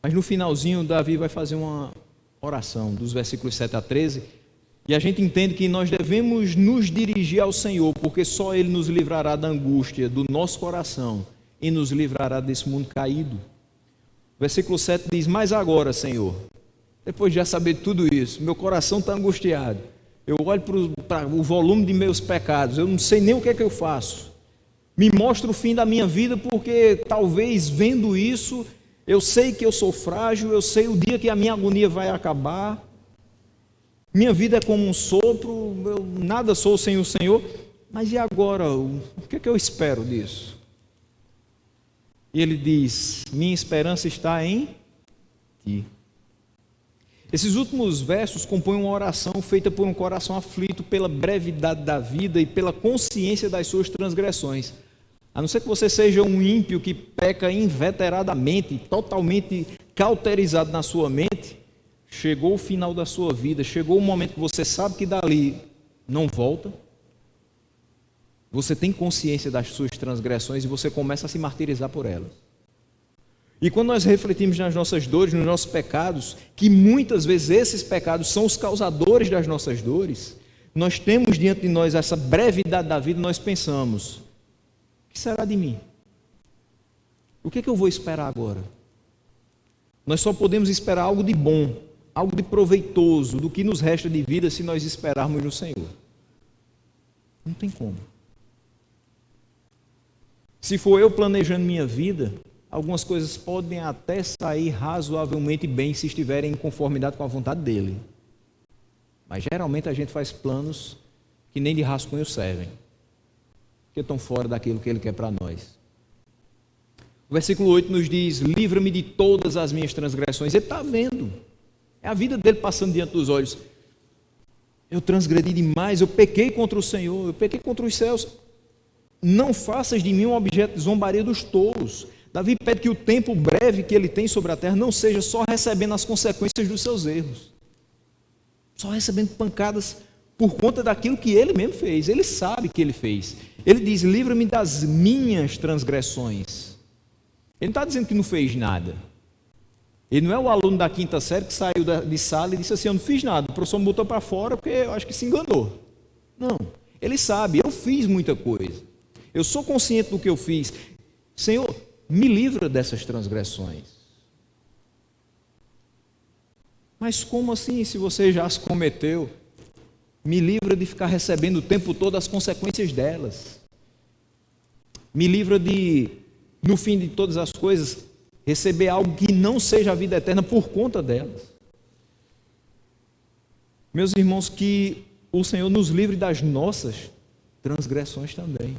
Mas no finalzinho, Davi vai fazer uma oração, dos versículos 7 a 13, e a gente entende que nós devemos nos dirigir ao Senhor, porque só Ele nos livrará da angústia do nosso coração e nos livrará desse mundo caído. O versículo 7 diz: mas agora, Senhor, depois de já saber tudo isso, meu coração está angustiado, eu olho para o volume de meus pecados, eu não sei nem o que é que eu faço, me mostra o fim da minha vida, porque talvez vendo isso, eu sei que eu sou frágil, eu sei o dia que a minha agonia vai acabar, minha vida é como um sopro, eu nada sou sem o Senhor, mas e agora, o que é que eu espero disso? E ele diz: minha esperança está em Ti. Esses últimos versos compõem uma oração feita por um coração aflito pela brevidade da vida e pela consciência das suas transgressões. A não ser que você seja um ímpio que peca inveteradamente, totalmente cauterizado na sua mente, chegou o final da sua vida, chegou o momento que você sabe que dali não volta, você tem consciência das suas transgressões e você começa a se martirizar por elas. E quando nós refletimos nas nossas dores, nos nossos pecados, que muitas vezes esses pecados são os causadores das nossas dores, nós temos diante de nós essa brevidade da vida e nós pensamos: o que será de mim? O que é que eu vou esperar agora? Nós só podemos esperar algo de bom, algo de proveitoso, do que nos resta de vida se nós esperarmos no Senhor. Não tem como. Se for eu planejando minha vida, algumas coisas podem até sair razoavelmente bem se estiverem em conformidade com a vontade dele. Mas geralmente a gente faz planos que nem de rascunho servem, que estão fora daquilo que ele quer para nós. O versículo 8 nos diz: livra-me de todas as minhas transgressões. Ele está vendo, é a vida dele passando diante dos olhos. Eu transgredi demais, eu pequei contra o Senhor, eu pequei contra os céus. Não faças de mim um objeto de zombaria dos tolos. Davi pede que o tempo breve que ele tem sobre a terra não seja só recebendo as consequências dos seus erros, só recebendo pancadas por conta daquilo que ele mesmo fez. Ele sabe que ele fez. Ele diz: livra-me das minhas transgressões. Ele não está dizendo que não fez nada. Ele não é o aluno da 5ª série que saiu de sala e disse assim: eu não fiz nada, o professor me botou para fora porque eu acho que se enganou. Não, ele sabe: eu fiz muita coisa, eu sou consciente do que eu fiz. Senhor, me livra dessas transgressões. Mas como assim, se você já as cometeu? Me livra de ficar recebendo o tempo todo as consequências delas. Me livra de, no fim de todas as coisas, receber algo que não seja a vida eterna por conta delas. Meus irmãos, que o Senhor nos livre das nossas transgressões também.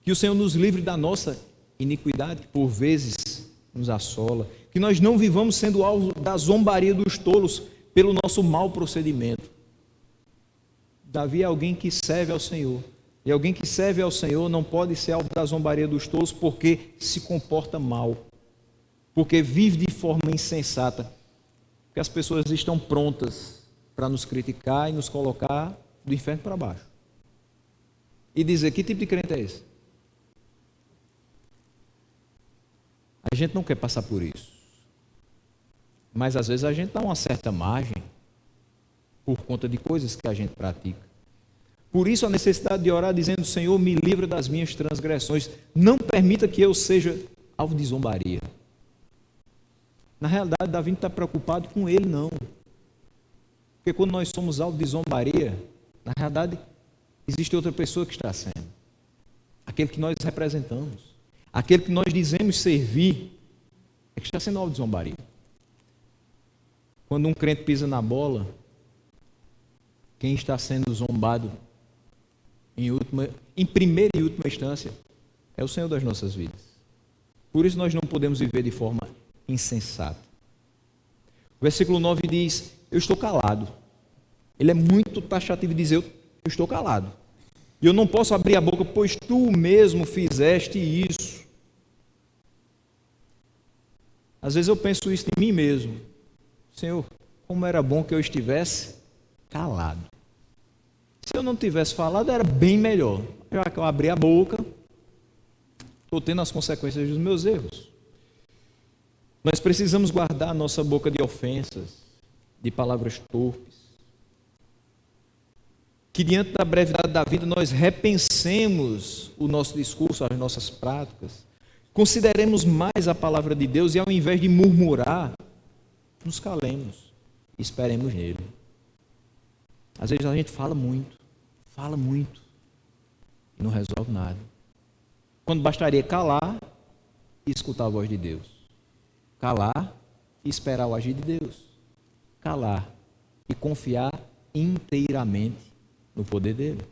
Que o Senhor nos livre da nossa iniquidade, que por vezes nos assola. Que nós não vivamos sendo alvo da zombaria dos tolos pelo nosso mau procedimento. Davi é alguém que serve ao Senhor. E alguém que serve ao Senhor não pode ser alvo da zombaria dos tolos porque se comporta mal, porque vive de forma insensata. Porque as pessoas estão prontas para nos criticar e nos colocar do inferno para baixo. E dizer, que tipo de crente é esse? A gente não quer passar por isso. Mas às vezes a gente dá uma certa margem por conta de coisas que a gente pratica. Por isso a necessidade de orar dizendo, Senhor, me livra das minhas transgressões. Não permita que eu seja alvo de zombaria. Na realidade, Davi não está preocupado com ele, não. Porque quando nós somos alvo de zombaria, na realidade, existe outra pessoa que está sendo. Aquele que nós representamos. Aquele que nós dizemos servir, é que está sendo alvo de zombaria. Quando um crente pisa na bola, quem está sendo zombado em primeira e última instância é o Senhor das nossas vidas. Por isso nós não podemos viver de forma insensata. O versículo 9 diz, eu estou calado. Ele é muito taxativo de dizer, eu estou calado. E eu não posso abrir a boca, pois tu mesmo fizeste isso. Às vezes eu penso isso em mim mesmo. Senhor, como era bom que eu estivesse calado. Se eu não tivesse falado, era bem melhor. Já que eu abri a boca, estou tendo as consequências dos meus erros. Nós precisamos guardar a nossa boca de ofensas, de palavras torpes. Que diante da brevidade da vida nós repensemos o nosso discurso, as nossas práticas. Consideremos mais a palavra de Deus e ao invés de murmurar, nos calemos e esperemos nele. Às vezes a gente fala muito e não resolve nada. Quando bastaria calar e escutar a voz de Deus. Calar e esperar o agir de Deus. Calar e confiar inteiramente no poder dele.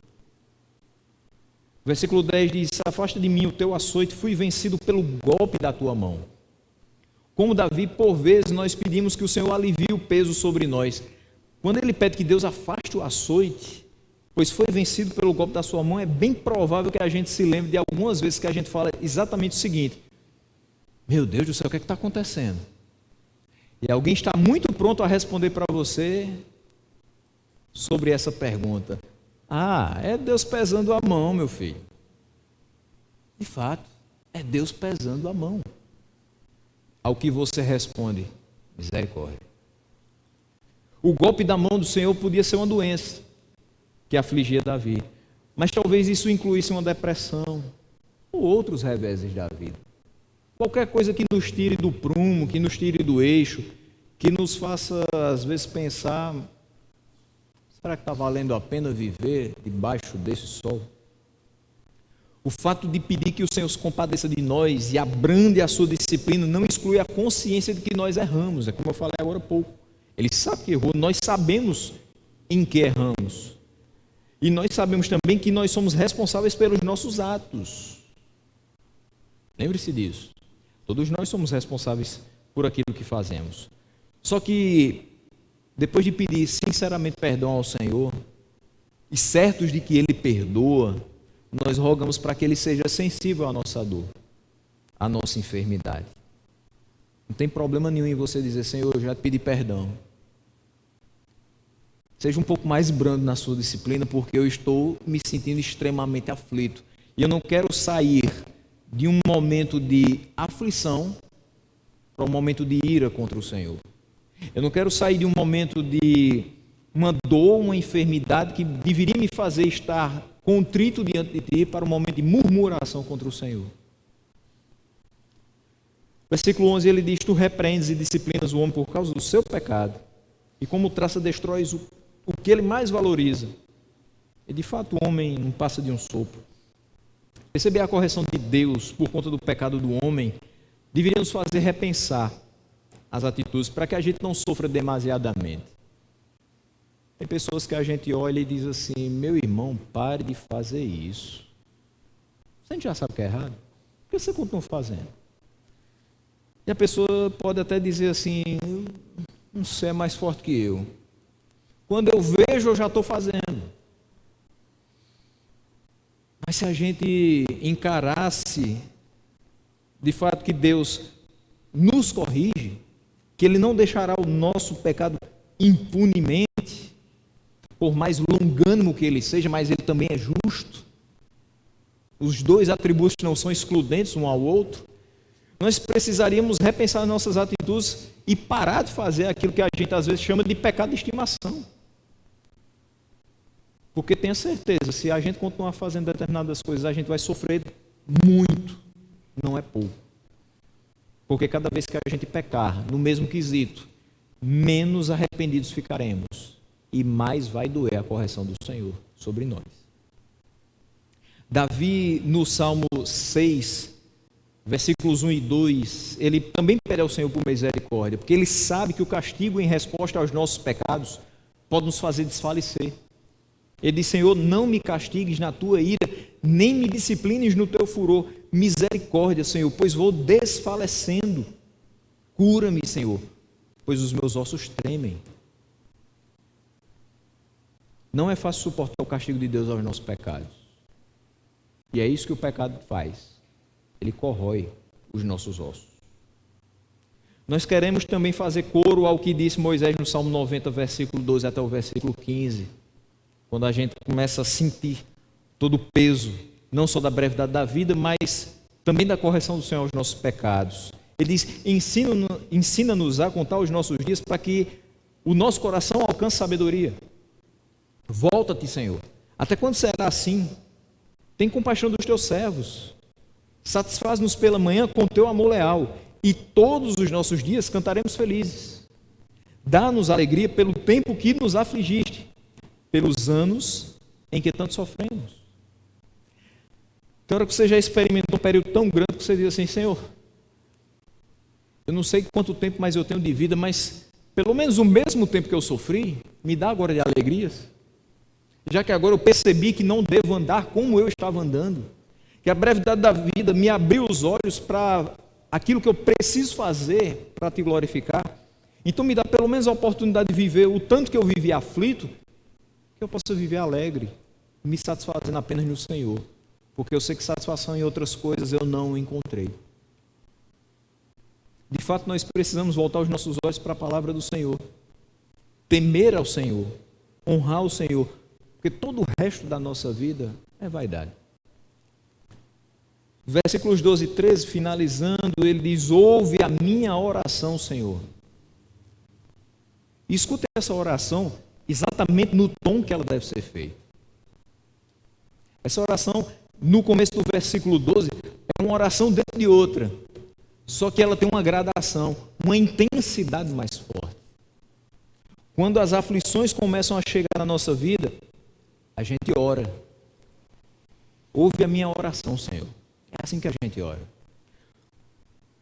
O versículo 10 diz, afasta de mim o teu açoite, fui vencido pelo golpe da tua mão. Como Davi, por vezes nós pedimos que o Senhor alivie o peso sobre nós. Quando ele pede que Deus afaste o açoite, pois foi vencido pelo golpe da sua mão, é bem provável que a gente se lembre de algumas vezes que a gente fala exatamente o seguinte, meu Deus do céu, o que é que está acontecendo? E alguém está muito pronto a responder para você sobre essa pergunta. Ah, é Deus pesando a mão, meu filho. De fato, é Deus pesando a mão. Ao que você responde, misericórdia. O golpe da mão do Senhor podia ser uma doença que afligia Davi. Mas talvez isso incluísse uma depressão ou outros reveses da vida. Qualquer coisa que nos tire do prumo, que nos tire do eixo, que nos faça, às vezes, pensar, será que está valendo a pena viver debaixo desse sol? O fato de pedir que o Senhor se compadeça de nós e abrande a sua disciplina não exclui a consciência de que nós erramos. É como eu falei agora há pouco. Ele sabe que errou, nós sabemos em que erramos. E nós sabemos também que nós somos responsáveis pelos nossos atos. Lembre-se disso. Todos nós somos responsáveis por aquilo que fazemos. Só que, depois de pedir sinceramente perdão ao Senhor, e certos de que Ele perdoa, nós rogamos para que Ele seja sensível à nossa dor, à nossa enfermidade. Não tem problema nenhum em você dizer, Senhor, eu já te pedi perdão. Seja um pouco mais brando na sua disciplina, porque eu estou me sentindo extremamente aflito. E eu não quero sair de um momento de aflição para um momento de ira contra o Senhor. Eu não quero sair de um momento de uma dor, uma enfermidade que deveria me fazer estar contrito diante de Ti para um momento de murmuração contra o Senhor. Versículo 11, ele diz, tu repreendes e disciplinas o homem por causa do seu pecado, e como traça destróis o que ele mais valoriza. E de fato o homem não passa de um sopro. Receber a correção de Deus por conta do pecado do homem deveria nos fazer repensar as atitudes para que a gente não sofra demasiadamente. Tem pessoas que a gente olha e diz assim, meu irmão, pare de fazer isso. Você já sabe que é errado? Por que você continua fazendo? E a pessoa pode até dizer assim, você é mais forte que eu. Quando eu vejo, eu já estou fazendo. Mas se a gente encarasse, de fato, que Deus nos corrige, que Ele não deixará o nosso pecado impunemente, por mais longânimo que ele seja, mas Ele também é justo. Os dois atributos não são excludentes um ao outro. Nós precisaríamos repensar nossas atitudes e parar de fazer aquilo que a gente às vezes chama de pecado de estimação. Porque tenha certeza, se a gente continuar fazendo determinadas coisas, a gente vai sofrer muito, não é pouco. Porque cada vez que a gente pecar no mesmo quesito, menos arrependidos ficaremos e mais vai doer a correção do Senhor sobre nós. Davi, no Salmo 6, versículos 1 e 2, ele também pede ao Senhor por misericórdia, porque ele sabe que o castigo em resposta aos nossos pecados pode nos fazer desfalecer. Ele diz: Senhor, não me castigues na tua ira, nem me disciplines no teu furor. Misericórdia, Senhor, pois vou desfalecendo. Cura-me, Senhor, pois os meus ossos tremem. Não é fácil suportar o castigo de Deus aos nossos pecados. E é isso que o pecado faz. Ele corrói os nossos ossos. Nós queremos também fazer coro ao que disse Moisés no Salmo 90, versículo 12 até o versículo 15. Quando a gente começa a sentir todo o peso, não só da brevidade da vida, mas também da correção do Senhor aos nossos pecados. Ele diz: ensina-nos a contar os nossos dias para que o nosso coração alcance sabedoria. Volta-te, Senhor. Até quando será assim? Tem compaixão dos teus servos. Satisfaz-nos pela manhã com teu amor leal, e todos os nossos dias cantaremos felizes. Dá-nos alegria pelo tempo que nos afligiste, pelos anos em que tanto sofremos. Tem hora que você já experimentou um período tão grande que você diz assim: Senhor, eu não sei quanto tempo mais eu tenho de vida, mas pelo menos o mesmo tempo que eu sofri, me dá agora de alegrias. Já que agora eu percebi que não devo andar como eu estava andando, que a brevidade da vida me abriu os olhos para aquilo que eu preciso fazer para te glorificar. Então me dá pelo menos a oportunidade de viver o tanto que eu vivi aflito, que eu possa viver alegre, me satisfazendo apenas no Senhor, porque eu sei que satisfação em outras coisas eu não encontrei. De fato, nós precisamos voltar os nossos olhos para a palavra do Senhor, temer ao Senhor, honrar o Senhor, porque todo o resto da nossa vida é vaidade. Versículos 12 e 13, finalizando, ele diz: ouve a minha oração, Senhor. E escuta essa oração exatamente no tom que ela deve ser feita. Essa oração, no começo do versículo 12, é uma oração dentro de outra, só que ela tem uma gradação, uma intensidade mais forte. Quando as aflições começam a chegar na nossa vida, a gente ora. Ouve a minha oração, Senhor. É assim que a gente ora.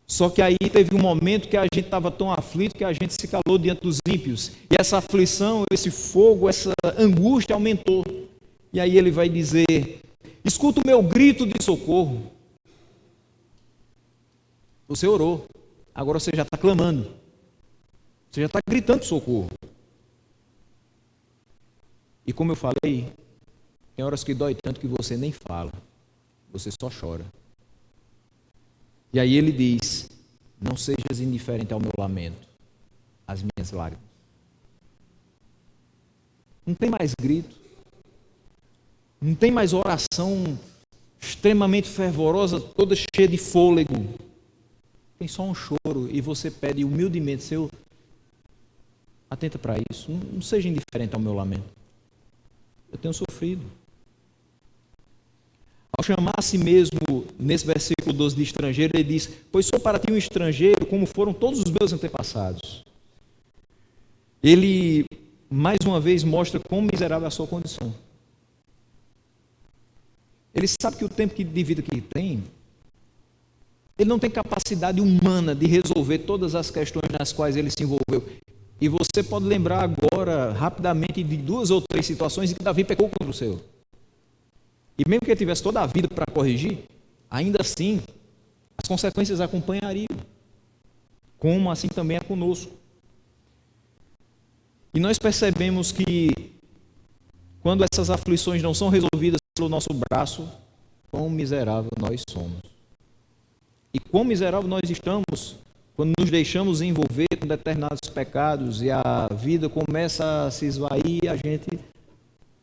Só que aí teve um momento que a gente estava tão aflito que a gente se calou diante dos ímpios. E essa aflição, esse fogo, essa angústia aumentou. E aí ele vai dizer: escuta o meu grito de socorro. Você orou, agora você já está clamando. Você já está gritando socorro. E como eu falei, tem horas que dói tanto que você nem fala. Você só chora. E aí ele diz: não sejas indiferente ao meu lamento, às minhas lágrimas. Não tem mais grito, não tem mais oração extremamente fervorosa, toda cheia de fôlego. Tem só um choro e você pede humildemente: Senhor, atenta para isso, não seja indiferente ao meu lamento. Eu tenho sofrido. Ao chamar a si mesmo, nesse versículo 12, de estrangeiro, ele diz: pois sou para ti um estrangeiro, como foram todos os meus antepassados. Ele, mais uma vez, mostra quão miserável é a sua condição. Ele sabe que o tempo de vida que ele tem, ele não tem capacidade humana de resolver todas as questões nas quais ele se envolveu. E você pode lembrar agora, rapidamente, de 2 ou 3 situações em que Davi pecou contra o Senhor. E mesmo que ele tivesse toda a vida para corrigir, ainda assim, as consequências acompanhariam. Como assim também é conosco. E nós percebemos que, quando essas aflições não são resolvidas pelo nosso braço, quão miserável nós somos. E quão miserável nós estamos quando nos deixamos envolver com determinados pecados e a vida começa a se esvair, a gente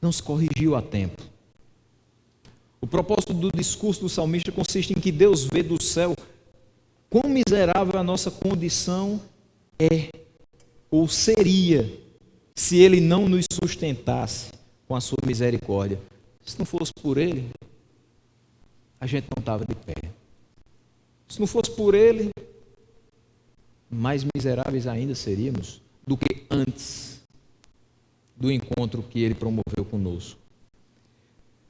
não se corrigiu a tempo. O propósito do discurso do salmista consiste em que Deus vê do céu quão miserável a nossa condição é, ou seria, se Ele não nos sustentasse com a sua misericórdia. Se não fosse por Ele, a gente não estava de pé. Se não fosse por Ele, mais miseráveis ainda seríamos do que antes do encontro que Ele promoveu conosco.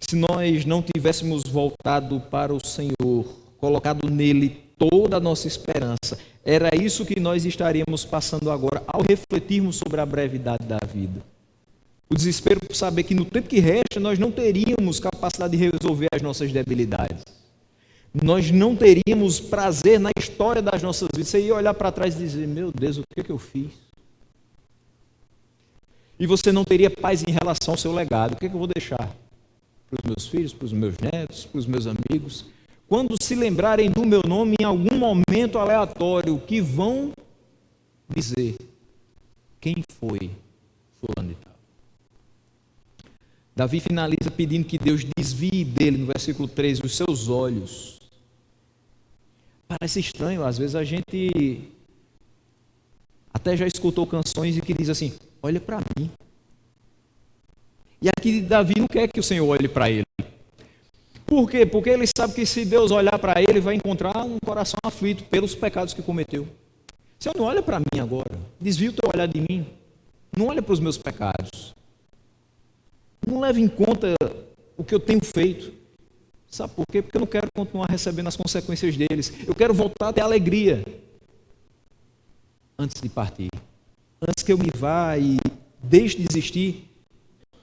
Se nós não tivéssemos voltado para o Senhor, colocado nele toda a nossa esperança, era isso que nós estaríamos passando agora ao refletirmos sobre a brevidade da vida. O desespero por saber que no tempo que resta nós não teríamos capacidade de resolver as nossas debilidades. Nós não teríamos prazer na história das nossas vidas. Você ia olhar para trás e dizer, meu Deus, o que eu fiz? E você não teria paz em relação ao seu legado. O que eu vou deixar? Para os meus filhos, para os meus netos, para os meus amigos? Quando se lembrarem do meu nome em algum momento aleatório, que vão dizer quem foi fulano de tal. Davi finaliza pedindo que Deus desvie dele, no versículo 3, os seus olhos. Parece estranho, às vezes a gente até já escutou canções e que diz assim, olha para mim. E aqui Davi não quer que o Senhor olhe para ele. Por quê? Porque ele sabe que se Deus olhar para ele, vai encontrar um coração aflito pelos pecados que cometeu. Senhor, não olha para mim agora. Desvia o teu olhar de mim. Não olha para os meus pecados. Não leve em conta o que eu tenho feito. Sabe por quê? Porque eu não quero continuar recebendo as consequências deles. Eu quero voltar a ter alegria antes de partir. Antes que eu me vá e deixe de existir,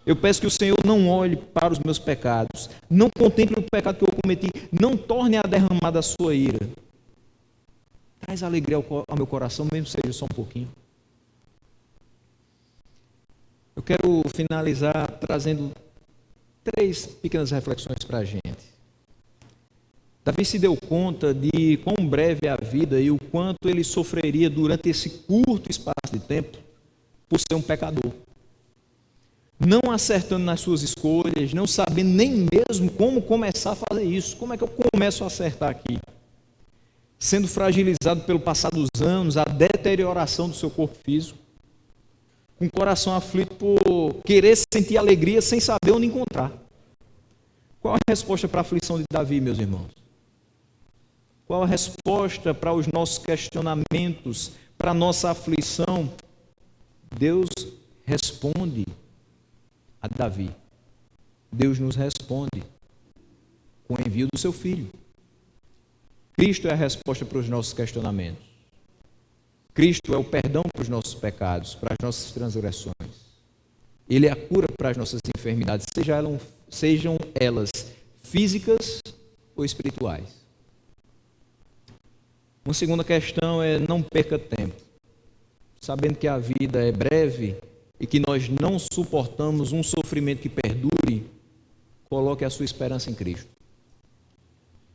eu peço que o Senhor não olhe para os meus pecados, não contemple o pecado que eu cometi, não torne a derramar da sua ira. Traz alegria ao meu coração, mesmo que seja só um pouquinho. Eu quero finalizar trazendo 3 pequenas reflexões para a gente. Davi se deu conta de quão breve é a vida e o quanto ele sofreria durante esse curto espaço de tempo por ser um pecador. Não acertando nas suas escolhas, não sabendo nem mesmo como começar a fazer isso. Como é que eu começo a acertar aqui? Sendo fragilizado pelo passar dos anos, a deterioração do seu corpo físico, com o coração aflito por querer sentir alegria sem saber onde encontrar. Qual a resposta para a aflição de Davi, meus irmãos? Qual a resposta para os nossos questionamentos, para a nossa aflição? Deus responde a Davi. Deus nos responde com o envio do seu Filho. Cristo é a resposta para os nossos questionamentos. Cristo é o perdão para os nossos pecados, para as nossas transgressões. Ele é a cura para as nossas enfermidades, sejam elas físicas ou espirituais. Uma segunda questão é não perca tempo. Sabendo que a vida é breve e que nós não suportamos um sofrimento que perdure, coloque a sua esperança em Cristo.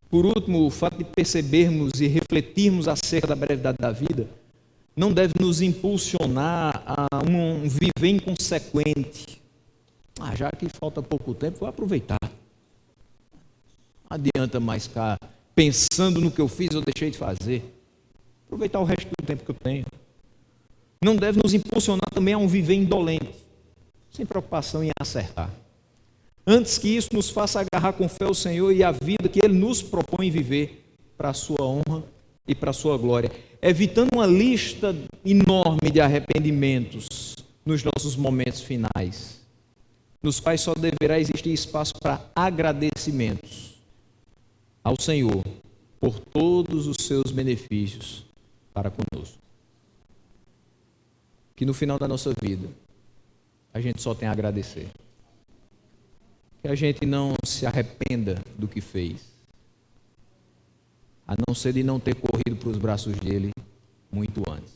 Por último, o fato de percebermos e refletirmos acerca da brevidade da vida não deve nos impulsionar a um viver inconsequente. Já que falta pouco tempo, vou aproveitar. Não adianta mais ficar pensando no que eu fiz ou deixei de fazer. Aproveitar o resto do tempo que eu tenho. Não deve nos impulsionar também a um viver indolente, sem preocupação em acertar. Antes que isso nos faça agarrar com fé o Senhor e a vida que Ele nos propõe viver para a sua honra e para a sua glória, evitando uma lista enorme de arrependimentos nos nossos momentos finais, nos quais só deverá existir espaço para agradecimentos ao Senhor por todos os seus benefícios para conosco. Que no final da nossa vida a gente só tem a agradecer. Que a gente não se arrependa do que fez, a não ser de não ter corrido para os braços dele muito antes.